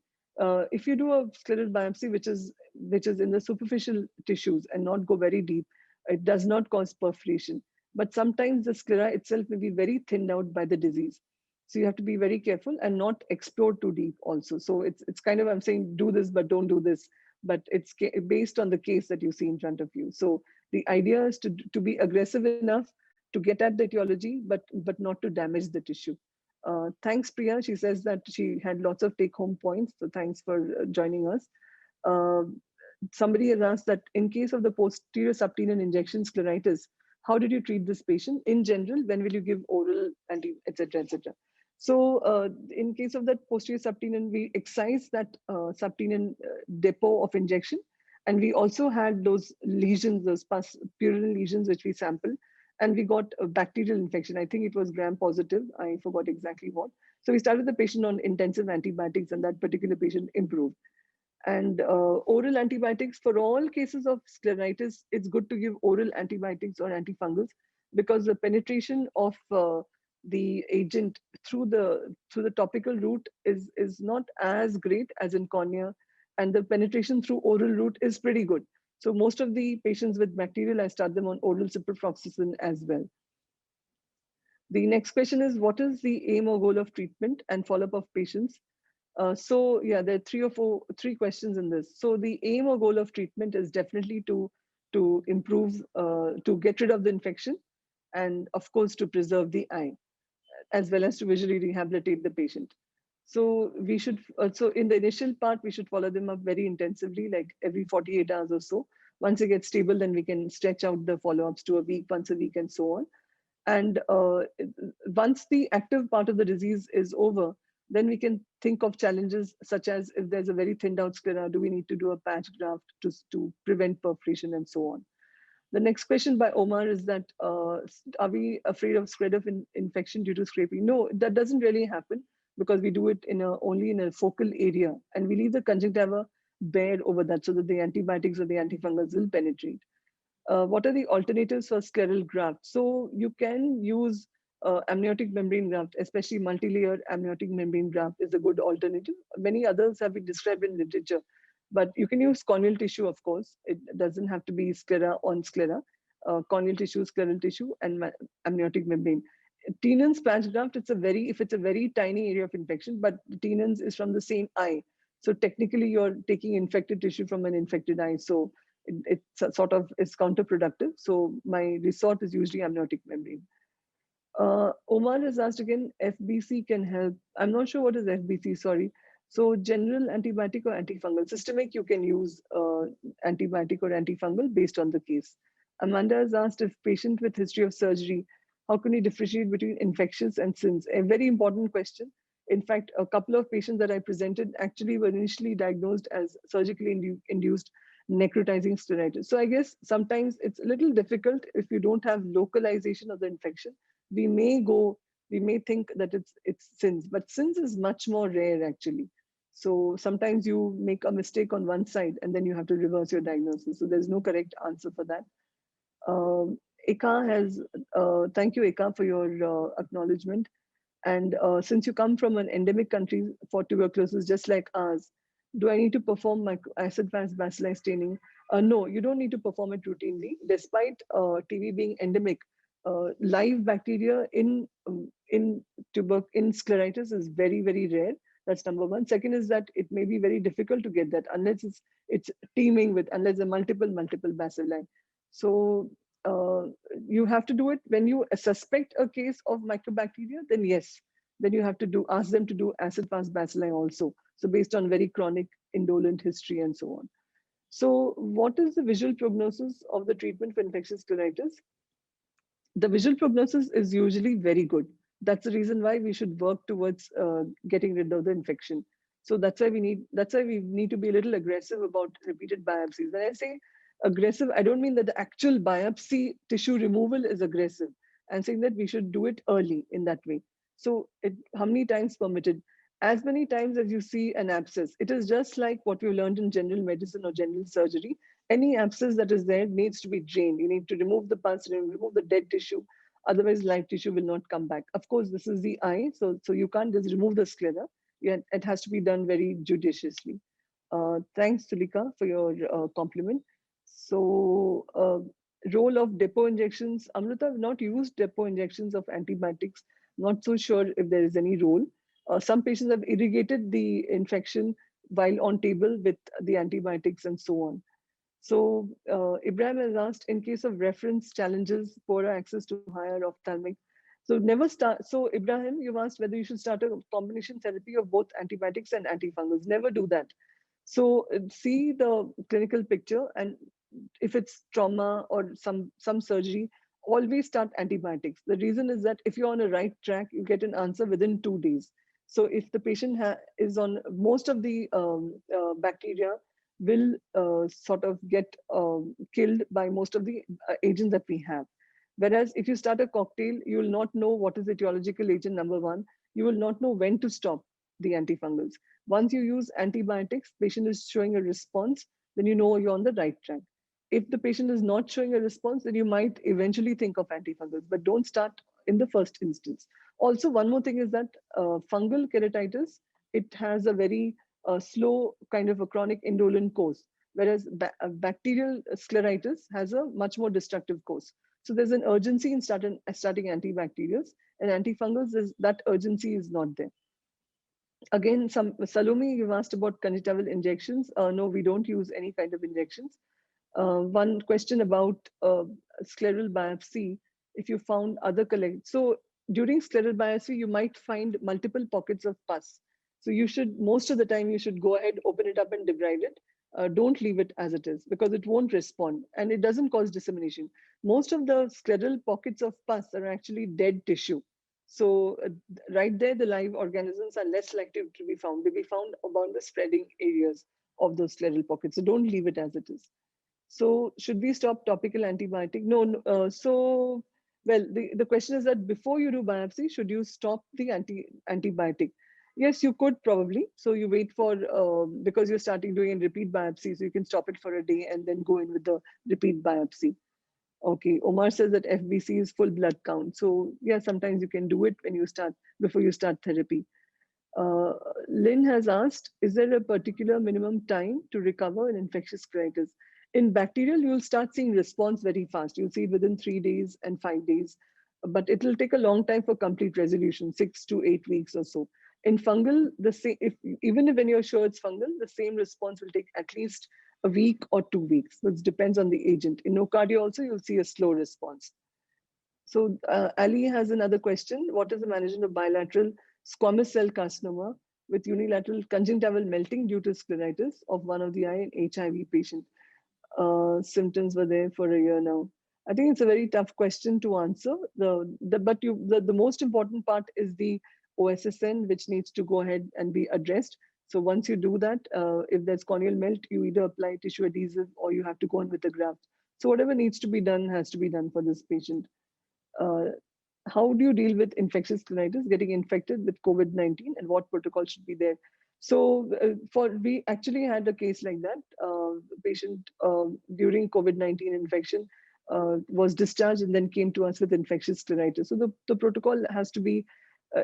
If you do a scleral biopsy, which is in the superficial tissues and not go very deep, it does not cause perforation. But sometimes the sclera itself may be very thinned out by the disease. So you have to be very careful and not explore too deep also. So it's kind of, I'm saying do this, but don't do this. But it's based on the case that you see in front of you. So the idea is to be aggressive enough to get at the etiology, but not to damage the tissue. Thanks, Priya. She says that she had lots of take-home points. So thanks for joining us. Uh, Somebody has asked that in case of the posterior subtenon injection scleritis, how did you treat this patient? In general, when will you give oral anti, etc., etc. So in case of that posterior subtenon, we excise that subtenon depot of injection. And we also had those lesions, those purinal lesions, which we sampled. And we got a bacterial infection. I think it was gram positive. I forgot exactly what. So we started the patient on intensive antibiotics, and that particular patient improved. And oral antibiotics for all cases of scleritis, it's good to give oral antibiotics or antifungals because the penetration of the agent through the topical route is not as great as in cornea, and the penetration through oral route is pretty good. So most of the patients with bacterial, I start them on oral ciprofloxacin as well. The next question is, what is the aim or goal of treatment and follow-up of patients? So yeah, there are three questions in this. So the aim or goal of treatment is definitely to improve, to get rid of the infection, and of course to preserve the eye, as well as to visually rehabilitate the patient. So we should also in the initial part we should follow them up very intensively, like every 48 hours or so. Once they get stable, then we can stretch out the follow-ups to a week, once a week, and so on. And once the active part of the disease is over, then we can think of challenges such as if there's a very thinned out sclera, do we need to do a patch graft to prevent perforation and so on. The next question by Omar is that, are we afraid of spread of infection due to scraping? No, that doesn't really happen because we do it only in a focal area, and we leave the conjunctiva bare over that so that the antibiotics or the antifungals will penetrate. What are the alternatives for scleral graft? So you can use amniotic membrane graft, especially multi-layer amniotic membrane graft is a good alternative. Many others have been described in literature, but you can use corneal tissue, of course. It doesn't have to be sclera on sclera. Corneal tissue, scleral tissue, and amniotic membrane. Tenon's patch graft, if it's a very tiny area of infection, but Tenon's is from the same eye. So technically you're taking infected tissue from an infected eye. So it's sort of is counterproductive. So my resort is usually amniotic membrane. Omar has asked again, FBC can help. I'm not sure what is FBC, sorry. So general antibiotic or antifungal. Systemic, you can use antibiotic or antifungal based on the case. Amanda has asked, if patient with history of surgery, how can we differentiate between infectious and sins? A very important question. In fact, a couple of patients that I presented actually were initially diagnosed as surgically induced necrotizing scleritis. So I guess sometimes it's a little difficult if you don't have localization of the infection. We may think that it's sins, but sins is much more rare actually. So sometimes you make a mistake on one side and then you have to reverse your diagnosis. So there's no correct answer for that. Eka has, thank you Eka for your acknowledgement. And since you come from an endemic country for tuberculosis, just like ours, do I need to perform my acid-fast bacilli staining? No, you don't need to perform it routinely. Despite TB being endemic, live bacteria in scleritis is very, very rare. That's number one. Second is that it may be very difficult to get that unless it's teeming with, unless there are multiple bacilli. So uh, you have to do it when you suspect a case of mycobacteria. Then yes, then you have to ask them to do acid fast bacilli also. So based on very chronic indolent history and so on. So what is the visual prognosis of the treatment for infectious scleritis? The visual prognosis is usually very good. That's the reason why we should work towards getting rid of the infection. So that's why we need to be a little aggressive about repeated biopsies. When I say aggressive, I don't mean that the actual biopsy tissue removal is aggressive. I'm saying that we should do it early in that way. So how many times permitted? As many times as you see an abscess. It is just like what we learned in general medicine or general surgery. Any abscess that is there needs to be drained. You need to remove the pus, remove the dead tissue. Otherwise, live tissue will not come back. Of course, this is the eye, so you can't just remove the sclera. It has to be done very judiciously. Thanks, Tulika, for your compliment. So, role of depot injections. Amrita, I've not used depot injections of antibiotics. Not so sure if there is any role. Some patients have irrigated the infection while on table with the antibiotics and so on. So Ibrahim has asked, in case of reference challenges, poorer access to higher ophthalmic. So never start. So Ibrahim, you've asked whether you should start a combination therapy of both antibiotics and antifungals. Never do that. So see the clinical picture, and if it's trauma or some surgery, always start antibiotics. The reason is that if you're on a right track, you get an answer within 2 days. So if the patient is on most of the bacteria will sort of get killed by most of the agents that we have. Whereas if you start a cocktail, you will not know what is the etiological agent, number one. You will not know when to stop the antifungals. Once you use antibiotics, patient is showing a response, then you know you're on the right track. If the patient is not showing a response, then you might eventually think of antifungals, but don't start in the first instance. Also, one more thing is that fungal keratitis, it has a very slow kind of a chronic indolent course, whereas bacterial scleritis has a much more destructive course. So there's an urgency in starting antibacterials, and antifungals, that urgency is not there. Again, Salome, you've asked about conjunctival injections. No, we don't use any kind of injections. One question about scleral biopsy, if you found other collect. So during scleral biopsy, you might find multiple pockets of pus. So you should, most of the time, you should go ahead, open it up and debride it. Don't leave it as it is because it won't respond and it doesn't cause dissemination. Most of the scleral pockets of pus are actually dead tissue. So right there, the live organisms are less likely to be found. They'll be found about the spreading areas of those scleral pockets. So don't leave it as it is. So should we stop topical antibiotic? No. Well, the question is that before you do biopsy, should you stop the antibiotic? Yes, you could probably. So you wait for, because you're starting doing a repeat biopsy, so you can stop it for a day and then go in with the repeat biopsy. Okay, Omar says that FBC is full blood count. So yeah, sometimes you can do it when you start, before you start therapy. Uh, Lynn has asked, is there a particular minimum time to recover an infectious scleritis? In bacterial, you'll start seeing response very fast. You'll see it within 3 days and 5 days, but it'll take a long time for complete resolution, 6 to 8 weeks or so. In fungal, the same, even if when you're sure it's fungal, the same response will take at least a week or 2 weeks. So it depends on the agent. In nocardia also, you'll see a slow response. So Ali has another question. What is the management of bilateral squamous cell carcinoma with unilateral conjunctival melting due to scleritis of one of the eye in HIV patient? Symptoms were there for a year now. I think it's a very tough question to answer. The most important part is the OSSN, which needs to go ahead and be addressed. So once you do that, if there's corneal melt, you either apply tissue adhesive or you have to go on with the graft. So whatever needs to be done has to be done for this patient. Uh, how do you deal with infectious scleritis, getting infected with COVID-19, and what protocol should be there? So we actually had a case like that. The patient during COVID-19 infection was discharged and then came to us with infectious scleritis. So the protocol has to be,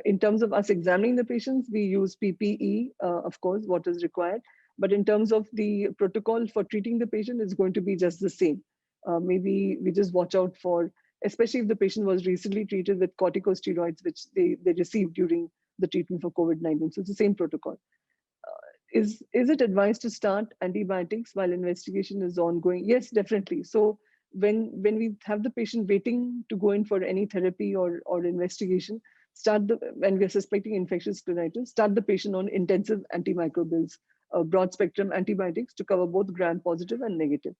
in terms of us examining the patients, we use PPE, of course, what is required. But in terms of the protocol for treating the patient, it's going to be just the same. Maybe we just watch out for especially if the patient was recently treated with corticosteroids, which they received during the treatment for COVID-19. So it's the same protocol. Is it advised to start antibiotics while investigation is ongoing? Yes, definitely. So when we have the patient waiting to go in for any therapy or investigation, when we are suspecting infectious scleritis, start the patient on intensive antimicrobials, broad spectrum antibiotics to cover both gram-positive and negative.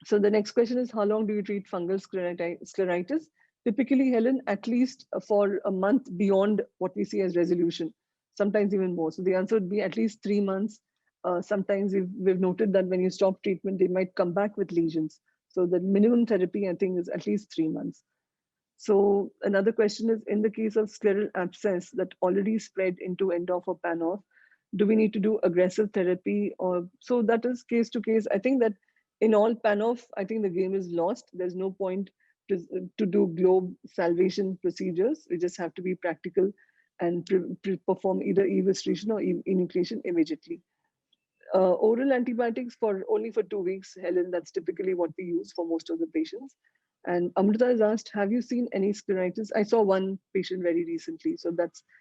So the next question is, how long do you treat fungal scleritis? Typically, Helen, at least for a month beyond what we see as resolution, sometimes even more. So the answer would be at least 3 months. Sometimes we've noted that when you stop treatment, they might come back with lesions. So the minimum therapy, I think, is at least 3 months. So another question is, in the case of scleral abscess that already spread into end-off or pan-off, do we need to do aggressive therapy? Or so that is case to case. I think that in all pan-off, I think the game is lost. There's no point to do globe salvation procedures. We just have to be practical and perform either evisceration or enucleation immediately. Oral antibiotics for only for 2 weeks, Helen, that's typically what we use for most of the patients. And Amrita has asked, have you seen any scleritis? I saw one patient very recently. So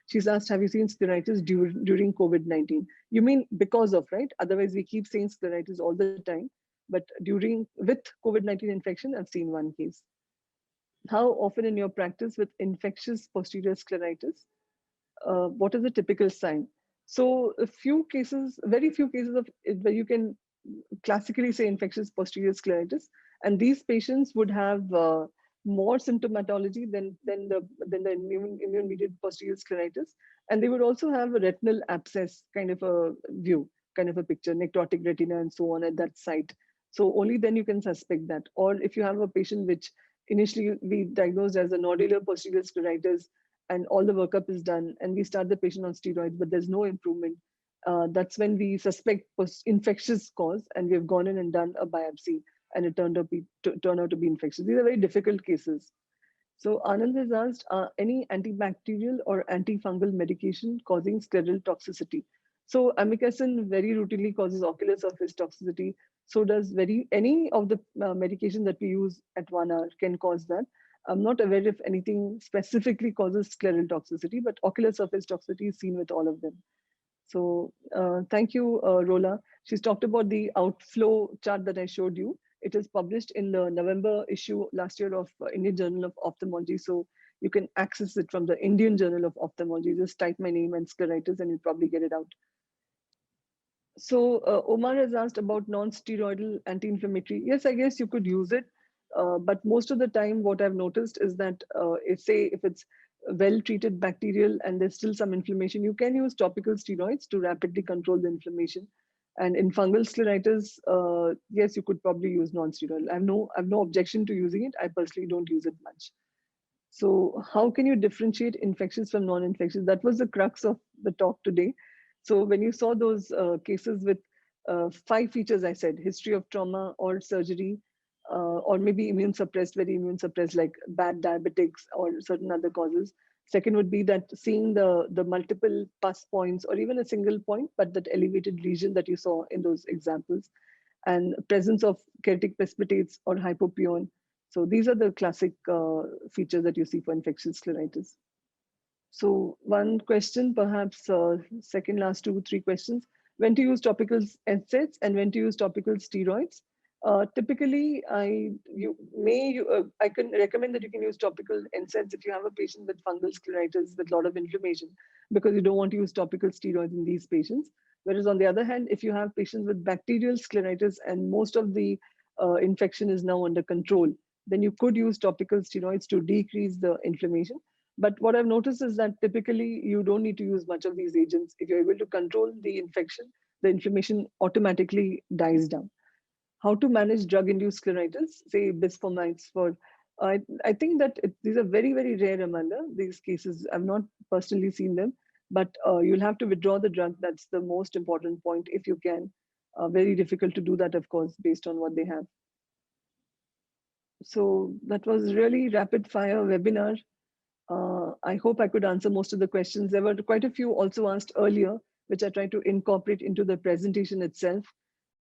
she's asked, have you seen scleritis during COVID-19? You mean because of, right? Otherwise, we keep saying scleritis all the time. But with COVID-19 infection, I've seen one case. How often in your practice with infectious posterior scleritis? What is the typical sign? So very few cases of where you can classically say infectious posterior scleritis, and these patients would have more symptomatology than the immune-mediated posterior scleritis, and they would also have a retinal abscess kind of a view, kind of a picture, necrotic retina and so on at that site. So only then you can suspect that. Or if you have a patient which initially we diagnosed as a nodular posterior scleritis, and all the workup is done, and we start the patient on steroids, but there's no improvement, that's when we suspect infectious cause, and we have gone in and done a biopsy, and it turned out to be infectious. These are very difficult cases. So Anand has asked, any antibacterial or antifungal medication causing scleral toxicity? So amikacin very routinely causes ocular surface toxicity. So does any of the medication that we use at 1 hour can cause that. I'm not aware if anything specifically causes scleral toxicity, but ocular surface toxicity is seen with all of them. So thank you, Rola. She's talked about the outflow chart that I showed you. It is published in the November issue last year of Indian Journal of Ophthalmology. So you can access it from the Indian Journal of Ophthalmology. Just type my name and scleritis and you'll probably get it out. So Omar has asked about non-steroidal anti-inflammatory. Yes, I guess you could use it. But most of the time, what I've noticed is that if it's well-treated bacterial and there's still some inflammation, you can use topical steroids to rapidly control the inflammation. And in fungal scleritis, yes, you could probably use non-steroidal. I've no objection to using it. I personally don't use it much. So how can you differentiate infectious from non-infectious? That was the crux of the talk today. So when you saw those cases with 5 features, I said, history of trauma or surgery, or maybe immune suppressed, very immune suppressed, like bad diabetics or certain other causes. Second would be that seeing the multiple pus points or even a single point, but that elevated lesion that you saw in those examples, and presence of kertic precipitates or hypopyon. So these are the classic features that you see for infectious scleritis. So one question, perhaps second last 2-3 questions. When to use topical NSAIDs and when to use topical steroids? Typically, I can recommend that you can use topical NSAIDs if you have a patient with fungal scleritis with a lot of inflammation, because you don't want to use topical steroids in these patients. Whereas on the other hand, if you have patients with bacterial scleritis and most of the infection is now under control, then you could use topical steroids to decrease the inflammation. But what I've noticed is that typically you don't need to use much of these agents. If you're able to control the infection, the inflammation automatically dies down. How to manage drug-induced scleritis, say bisphosphonides for, I think that these are very, very rare, Amanda, these cases. I've not personally seen them, but you'll have to withdraw the drug. That's the most important point if you can. Very difficult to do that, of course, based on what they have. So that was really rapid fire webinar. I hope I could answer most of the questions. There were quite a few also asked earlier, which I tried to incorporate into the presentation itself.